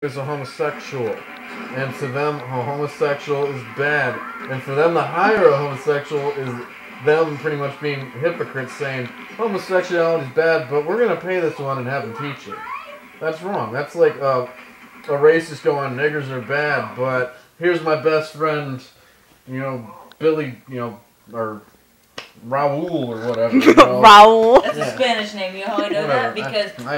is a homosexual, and to them a homosexual is bad, and for them to hire a homosexual is them pretty much being hypocrites saying homosexuality is bad, but we're gonna pay this one and have him teach it. That's wrong. That's like a racist going, niggers are bad, but here's my best friend, Billy, or Raul or whatever. Raul. That's a Spanish name. You know how I know that?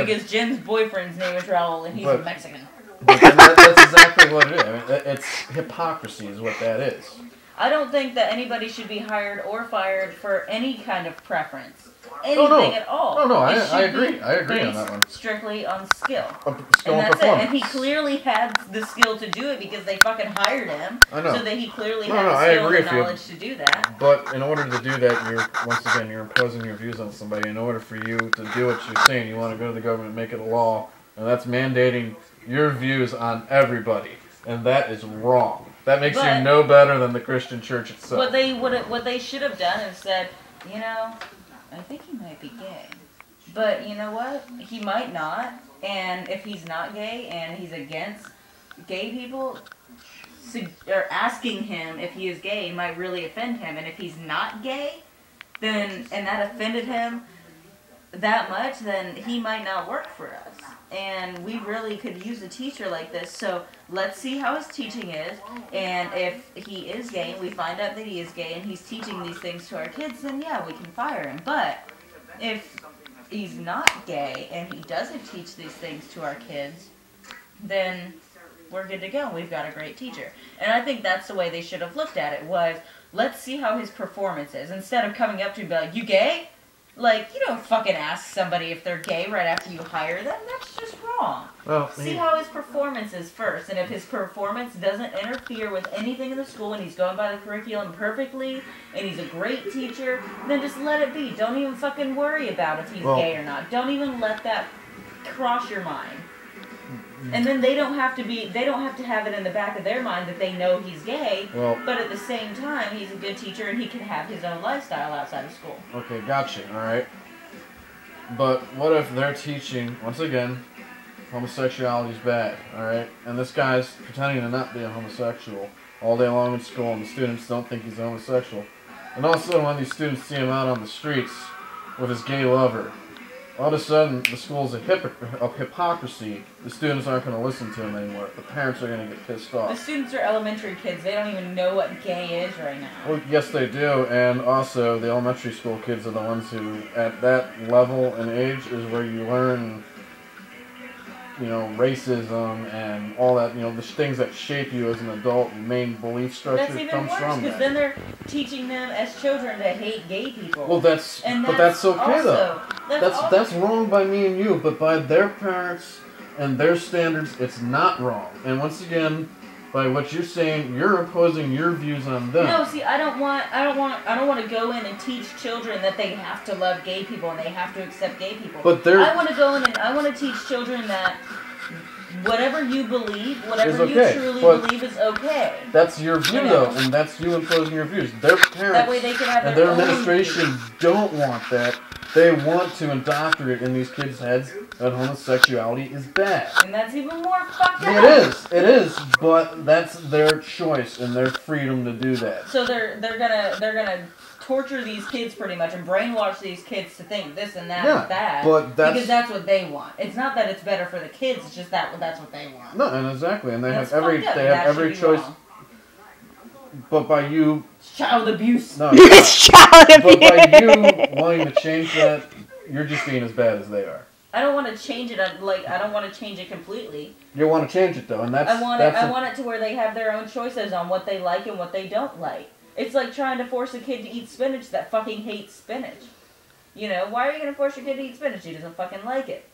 Because Jen's boyfriend's name is Raul and he's a Mexican. But that's exactly what it is. I mean, it's hypocrisy is what that is. I don't think that anybody should be hired or fired for any kind of preference. Anything at all. No, I agree. I agree on that one. Strictly on skill. Skill and and that's performance. it. And he clearly had the skill to do it because they fucking hired him. I know. So that he clearly had the skill and knowledge to do that. But in order to do that, you're imposing your views on somebody. In order for you to do what you're saying, you want to go to the government and make it a law. And that's mandating your views on everybody. And that is wrong. That makes you no better than the Christian church itself. What they should have done is said, I think he might be gay. But you know what? He might not. And if he's not gay and he's against gay people, or asking him if he is gay might really offend him. And if he's not gay, and that offended him that much, then he might not work for us. And we really could use a teacher like this. So let's see how his teaching is. And if he is gay, and we find out that he is gay, and he's teaching these things to our kids, then yeah, we can fire him. But if he's not gay, and he doesn't teach these things to our kids, then we're good to go. We've got a great teacher. And I think that's the way they should have looked at it, was let's see how his performance is. Instead of coming up to him and be like, you gay? Like, you don't fucking ask somebody if they're gay right after you hire them. That's just wrong. Well, see how his performance is first. And if his performance doesn't interfere with anything in the school and he's going by the curriculum perfectly and he's a great teacher, then just let it be. Don't even fucking worry about if he's gay or not. Don't even let that cross your mind. And then they don't have to have it in the back of their mind that they know he's gay, but at the same time, he's a good teacher and he can have his own lifestyle outside of school. Okay, gotcha, alright. But what if they're teaching, once again, homosexuality is bad, alright? And this guy's pretending to not be a homosexual all day long in school, and the students don't think he's a homosexual. And all of a sudden, when these students see him out on the streets with his gay lover, all of a sudden, the school's a hypocrisy. The students aren't going to listen to him anymore. The parents are going to get pissed off. The students are elementary kids. They don't even know what gay is right now. Well, yes, they do. And also, the elementary school kids are the ones who, at that level and age, is where you learn, racism and all that, the things that shape you as an adult. Your main belief structure comes from that. That's even worse, because then they're teaching them as children to hate gay people. Well, that's okay though. That's wrong by me and you, but by their parents and their standards, it's not wrong. And once again, by what you're saying, you're imposing your views on them. No, see, I don't want to go in and teach children that they have to love gay people and they have to accept gay people. But I want to go in and I want to teach children that whatever you believe, whatever you truly believe is okay. That's your view, though, and that's you imposing your views. Their parents that way they can have and their administration don't want that. They want to indoctrinate in these kids' heads that homosexuality is bad. And that's even more fucked up. It is, but that's their choice and their freedom to do that. So they're gonna torture these kids pretty much and brainwash these kids to think this and that is bad. Because that's what they want. It's not that it's better for the kids, it's just that's what they want. No, and exactly, and they have every choice. Wrong. But by you... Child abuse. No, it's child abuse. But by you wanting to change that, you're just being as bad as they are. I don't want to change it. I don't want to change it completely. You want to change it, though, and that's... I want it to where they have their own choices on what they like and what they don't like. It's like trying to force a kid to eat spinach that fucking hates spinach. Why are you going to force your kid to eat spinach? He doesn't fucking like it.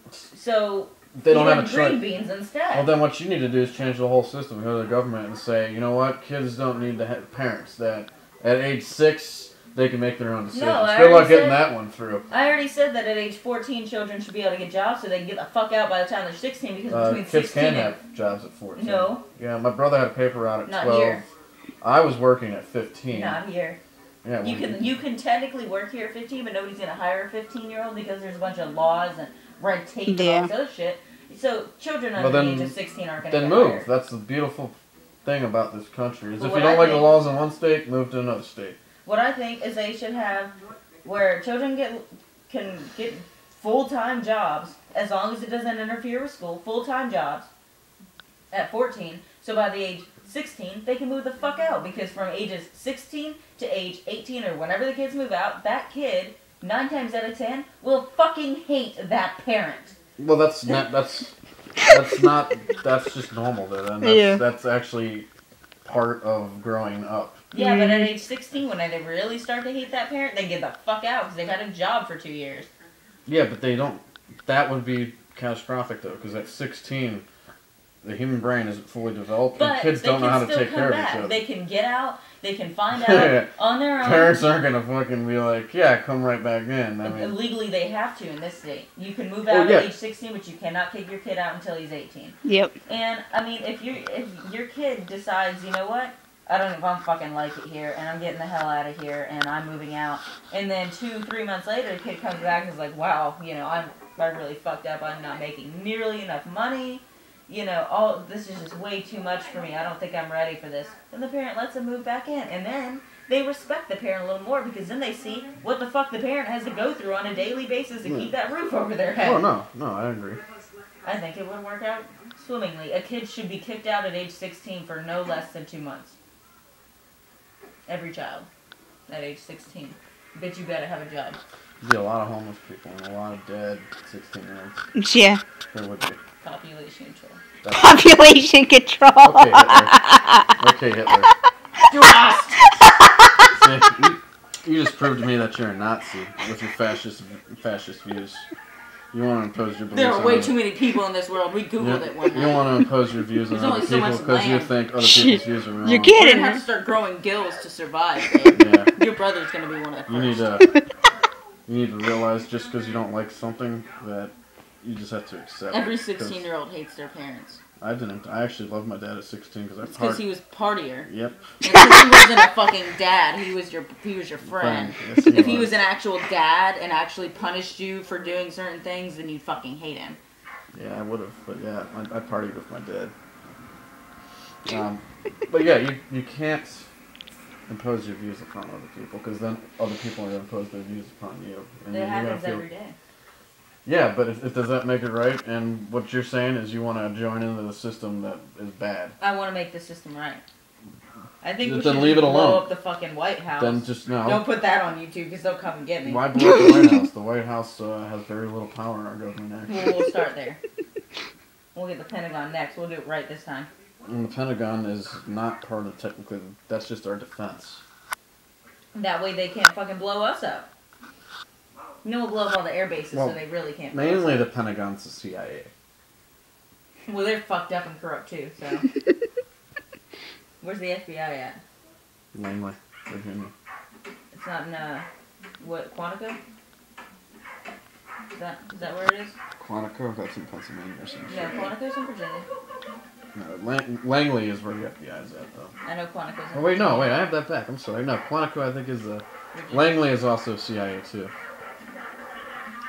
So... They don't have a green beans instead. Well, then what you need to do is change the whole system. Go to the government and say, you know what, kids don't need to have parents. That at age 6, they can make their own decisions. Good luck getting that one through. I already said that at age 14, children should be able to get jobs so they can get the fuck out by the time they're 16. Because between kids 16 can have jobs at 14. No. Yeah, my brother had a paper route at 12. Not here. I was working at 15. Not here. Yeah, you can technically work here at 15, but nobody's gonna hire a 15-year-old because there's a bunch of laws and red tape and all this other shit. So children But under then- the age of 16 aren't going to Then get move. hired. That's the beautiful thing about this country. Is Well, if what you don't I like the think- laws in one state, move to another state. What I think is they should have where children can get full-time jobs as long as it doesn't interfere with school, full-time jobs at 14. So by the age 16, they can move the fuck out because from ages 16 to age 18 or whenever the kids move out, that kid 9 times out of 10 will fucking hate that parent. Well, that's just normal though. Then Yeah. that's actually part of growing up. Yeah, but at age 16, when they really start to hate that parent, they get the fuck out because they've had a job for 2 years. Yeah, but they don't. That would be catastrophic though, because at 16, the human brain isn't fully developed, and But kids they don't know can how to still take come care back. of each other. They can get out. They can find out Yeah. on their own. Parents aren't gonna fucking be like, yeah, come right back in. I mean, Legally, they have to in this state. You can move Oh, out yeah. at age 16, but you cannot kick your kid out until he's 18. Yep. And I mean, if your kid decides, you know what, I don't even fucking like it here, and I'm getting the hell out of here, and I'm moving out, and then 2-3 months later, the kid comes back and is like, wow, you know, I really fucked up. I'm not making nearly enough money. You know, all this is just way too much for me. I don't think I'm ready for this. Then the parent lets them move back in, and then they respect the parent a little more because then they see what the fuck the parent has to go through on a daily basis to keep that roof over their head. oh no, I agree. I think it would work out swimmingly. A kid should be kicked out at age 16 for no less than 2 months. Every child at age 16. Bitch, you better have a job. There'd be a lot of homeless people and a lot of dead 16-year-olds. Yeah. There would be. Population control. Population control. Okay, Hitler. You asked! See, you just proved to me that you're a Nazi with your fascist views. You want to impose your beliefs There are on way other- too many people in this world. We Googled it one You night. want to impose your views on There's other only so people much because you land. think other people's views are wrong. You're We're kidding. gonna have to start growing gills to survive, babe. Yeah. Your brother's gonna be one of the You first. need to realize just because you don't like something that you just have to accept. Every it, 'cause 16-year-old hates their parents. I didn't. I actually loved my dad at 16 because I It's because he was partier. Yep. Because he wasn't a fucking dad. He was your friend. Yes, If he was an actual dad and actually punished you for doing certain things, then you'd fucking hate him. Yeah, I would have. But yeah, I partied with my dad. But yeah, you can't impose your views upon other people because then other people are going to impose their views upon you. And It you're gonna happens feel- every day. Yeah, but if does that make it right? And what you're saying is you want to join into the system that is bad. I want to make the system right. I think we Then should leave it blow alone. up the fucking White House. Then just no. Don't put that on YouTube because they'll come and get me. Why blow up the White House? The White House has very little power in our government, actually. We'll start there. We'll get the Pentagon next. We'll do it right this time. And the Pentagon is not part of technically. That's just our defense. That way they can't fucking blow us up. You know, we'll blow up all the air bases Well, so they really can't blow Mainly us the Pentagon's the CIA. up. Well, they're fucked up and corrupt too, so. Where's the FBI at? Langley, Virginia. It's not in, what, Quantico? Is that where it is? Quantico, that's in Pennsylvania or something. No, Quantico's in Virginia. No, Langley is where the FBI is at, though. I know Quantico's in Oh wait, no, Virginia. wait, I have that back. I'm sorry. No, Quantico I think is the. Virginia. Langley is also CIA too.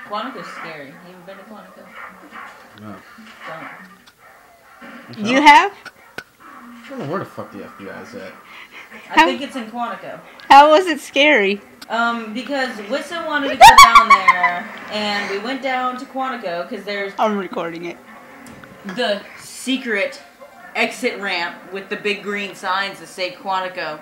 Quantico's scary. You ever been to Quantico? No. Don't. You have? I don't know where the fuck the FBI is at. I think it's in Quantico. How was it scary? Because Wissa wanted to go down there, and we went down to Quantico because there's I'm recording it. the secret exit ramp with the big green signs that say Quantico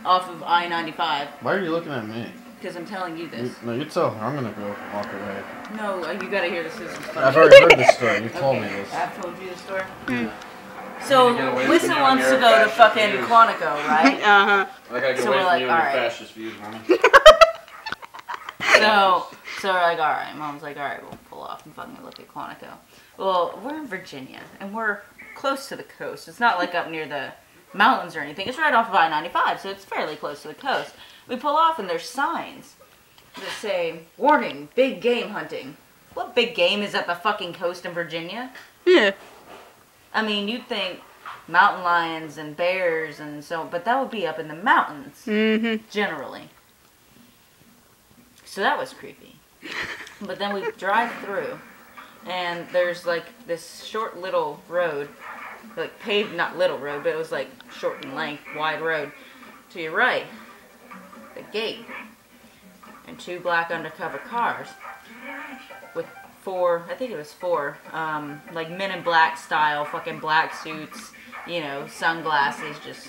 off of I-95. Why are you looking at me? Because I'm telling you this. No, you tell her. I'm gonna go walk away. No, you gotta hear this. This is funny. I've already heard this story. You've told me Okay, this. I've told you the story. Hmm. So, You need to get away from Wissa you wants and to your go to fascist fucking views. Quantico, right? Uh-huh. I gotta get So away we're from like, you and your alright. fascist views, woman. So we're like, alright. Mom's like, alright, we'll pull off and fucking look at Quantico. Well, we're in Virginia, and we're close to the coast. It's not like up near the mountains or anything. It's right off of I-95, so it's fairly close to the coast. We pull off, and there's signs that say, warning, big game hunting. What big game is at the fucking coast in Virginia? Yeah. I mean, you'd think mountain lions and bears and so, but that would be up in the mountains, Mm-hmm. generally. So that was creepy. But then we drive through, and there's like this short little road, like paved, not little road, but it was like short in length, wide road. To your right, the gate, and 2 black undercover cars with 4, I think it was 4, like Men in Black style, fucking black suits, you know, sunglasses, just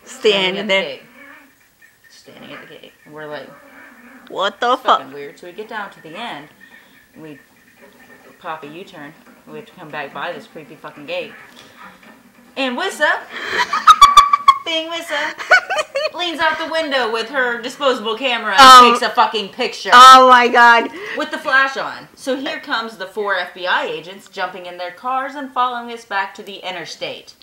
Standing there. Standing at the gate. And we're like, What the it's fuck? fucking weird. So we get down to the end, and we pop a U-turn. We have to come back by this creepy fucking gate. And Wissa, being Wissa, leans out the window with her disposable camera and takes a fucking picture. Oh my god. With the flash on. So here comes the 4 FBI agents jumping in their cars and following us back to the interstate.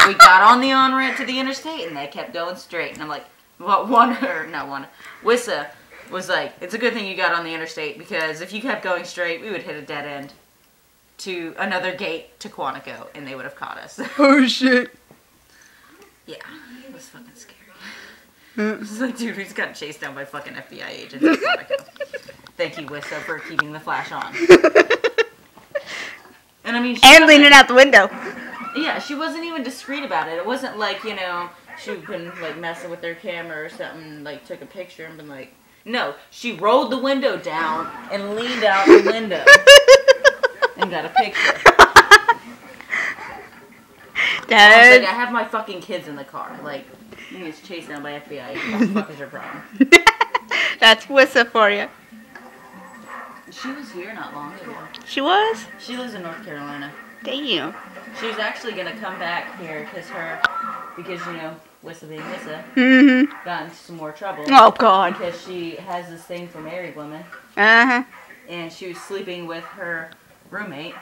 We got on the on-ramp to the interstate and they kept going straight. And I'm like, Wissa was like, it's a good thing you got on the interstate because if you kept going straight, we would hit a dead end to another gate to Quantico and they would have caught us. Oh shit. Yeah, it was fucking scary. It was like, dude, we just got chased down by fucking FBI agents at Quantico. Thank you, Wissa, for keeping the flash on. And I mean, And leaning out the window. yeah, she wasn't even discreet about it. It wasn't like, you know, she'd been like messing with their camera or something, like took a picture and been like, no, she rolled the window down and leaned out the window and got a picture. I was like, I have my fucking kids in the car. Like, you get chased down by FBI. What the fuck is your problem? That's Wissa for you. She was here not long ago. She was? She lives in North Carolina. Damn. She was actually gonna come back here because you know, Wissa being Wissa, Mm-hmm. got into some more trouble. Oh god. Because she has this thing for married women, Uh-huh. and she was sleeping with her roommate,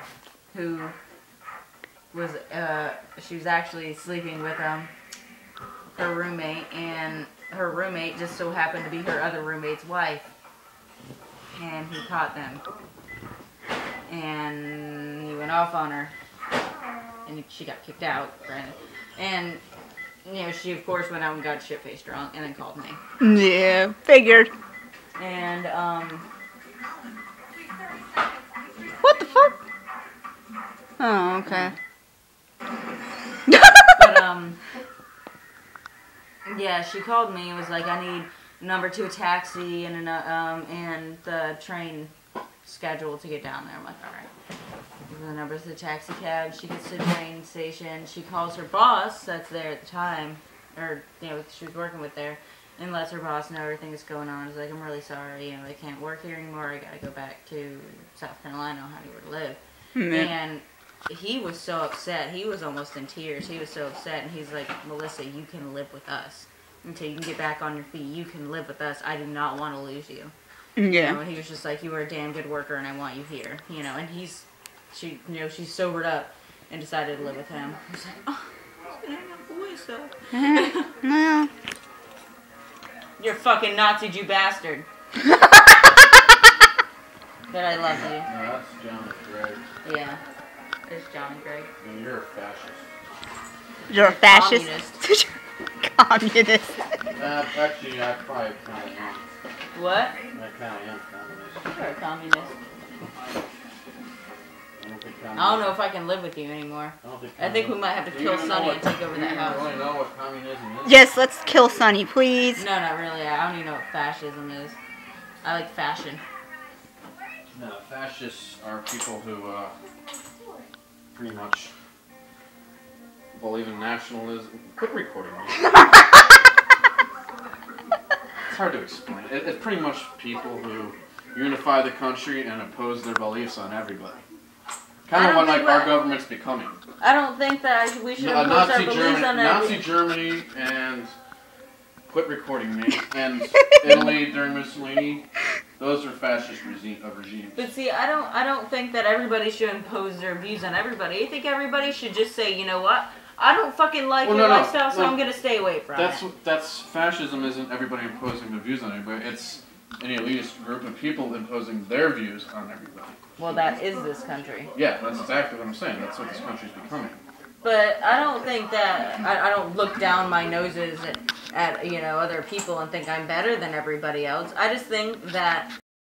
who was she was actually sleeping with her roommate, and her roommate just so happened to be her other roommate's wife, and he caught them, and he went off on her, and she got kicked out, granted, and you know, she of course went out and got shit-faced drunk, and then called me. Yeah, figured. And What the fuck? Oh, okay. but yeah, she called me and was like, I need number to a taxi and the train schedule to get down there. I'm like, all right. The number to the taxi cab. She gets to the train station. She calls her boss that's there at the time, or you know, she was working with there, and lets her boss know everything that's going on. She's like, I'm really sorry, you know, I can't work here anymore. I gotta go back to South Carolina, how do you live? And he was so upset. He was almost in tears. He was so upset, and he's like, Melissa, you can live with us until you can get back on your feet. You can live with us. I do not want to lose you. Yeah. You know, and he was just like, you are a damn good worker, and I want you here. You know, and she's sobered up and decided to live with him. I was like, oh, No. you're a fucking Nazi Jew bastard. But I love you. No, that's John and Greg. Yeah. There's John and Greg. And you're a fascist. You're a fascist. Communist. Actually, I probably kind of am. What? I kind of am communist. You're a communist. I don't know if I can live with you anymore. I think we might have to kill Sonny and take over that house. Do you really know what communism is? Yes, let's kill Sonny, please. No, not really. I don't even know what fascism is. I like fashion. No, fascists are people who pretty much believe in nationalism. Quit recording me. It's hard to explain. It's pretty much people who unify the country and oppose their beliefs on everybody. Kind of what like our government's becoming. I don't think that we should impose our beliefs on Nazi Germany and quit recording me and Italy during Mussolini. Those are fascist regimes. But see, I don't think that everybody should impose their views on everybody. I think everybody should just say, you know what? I don't fucking like your lifestyle, so I'm gonna stay away from it. That's fascism. Isn't everybody imposing their views on everybody? It's an elitist group of people imposing their views on everybody. Well, that is this country. Yeah, that's exactly what I'm saying. That's what this country's becoming. But I don't think that I don't look down my noses at you know, other people and think I'm better than everybody else. I just think that